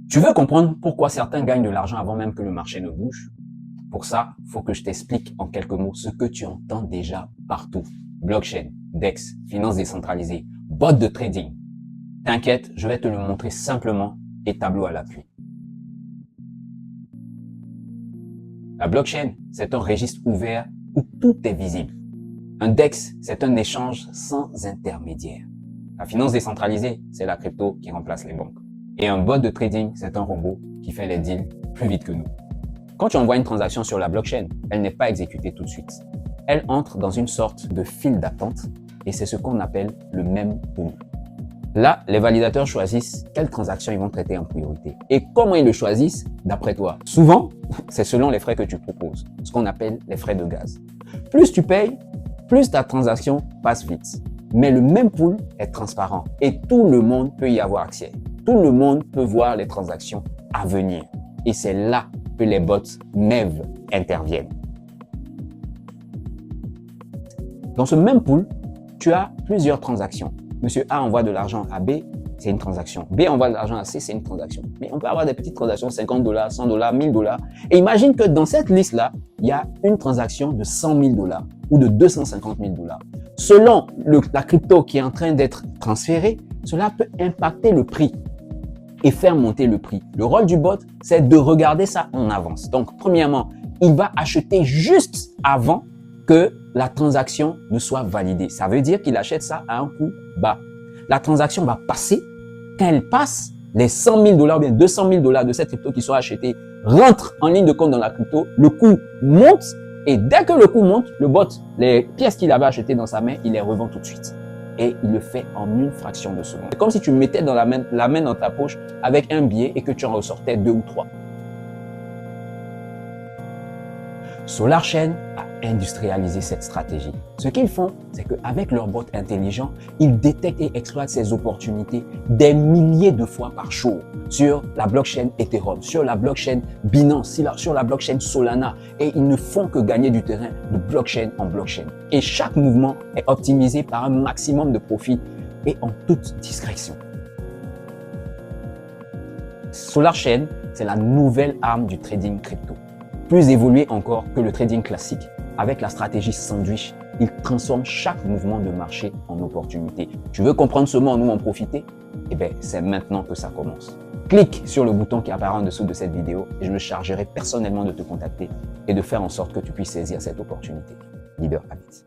Tu veux comprendre pourquoi certains gagnent de l'argent avant même que le marché ne bouge? Pour ça, il faut que je t'explique en quelques mots ce que tu entends déjà partout. Blockchain, DEX, finances décentralisées, bot de trading. T'inquiète, je vais te le montrer simplement et tableau à l'appui. La blockchain, c'est un registre ouvert où tout est visible. Un DEX, c'est un échange sans intermédiaire. La finance décentralisée, c'est la crypto qui remplace les banques. Et un bot de trading, c'est un robot qui fait les deals plus vite que nous. Quand tu envoies une transaction sur la blockchain, elle n'est pas exécutée tout de suite. Elle entre dans une sorte de file d'attente et c'est ce qu'on appelle le mempool. Là, les validateurs choisissent quelles transactions ils vont traiter en priorité. Et comment ils le choisissent, d'après toi? Souvent, c'est selon les frais que tu proposes, ce qu'on appelle les frais de gaz. Plus tu payes, plus ta transaction passe vite. Mais le mempool est transparent et tout le monde peut y avoir accès. Tout le monde peut voir les transactions à venir. Et c'est là que les bots MEV interviennent. Dans ce mempool, tu as plusieurs transactions. Monsieur A envoie de l'argent à B, c'est une transaction. B envoie de l'argent à C, c'est une transaction. Mais on peut avoir des petites transactions, $50, $100, $1000. Et imagine que dans cette liste-là, il y a une transaction de $100 000 ou de $250 000. Selon la crypto qui est en train d'être transférée, cela peut impacter le prix et faire monter le prix. Le rôle du bot, c'est de regarder ça en avance. Donc, premièrement, il va acheter juste avant que la transaction ne soit validée. Ça veut dire qu'il achète ça à un coût bas. La transaction va passer. Quand elle passe, les $100 000 ou bien $200 000 de cette crypto qui sont achetés rentrent en ligne de compte dans la crypto. Le coût monte et dès que le coût monte, le bot, les pièces qu'il avait achetées dans sa main, il les revend tout de suite. Et il le fait en une fraction de seconde. C'est comme si tu mettais dans la main dans ta poche avec un billet et que tu en ressortais 2 ou 3. SolarChain a industrialisé cette stratégie. Ce qu'ils font, c'est qu'avec leur bot intelligent, ils détectent et exploitent ces opportunités des milliers de fois par jour sur la blockchain Ethereum, sur la blockchain Binance, sur la blockchain Solana. Et ils ne font que gagner du terrain de blockchain en blockchain. Et chaque mouvement est optimisé par un maximum de profit et en toute discrétion. SolarChain, c'est la nouvelle arme du trading crypto. Plus évolué encore que le trading classique, avec la stratégie sandwich, il transforme chaque mouvement de marché en opportunité. Tu veux comprendre ce monde ou en profiter? Eh bien, c'est maintenant que ça commence. Clique sur le bouton qui apparaît en dessous de cette vidéo et je me chargerai personnellement de te contacter et de faire en sorte que tu puisses saisir cette opportunité. Leader Habits.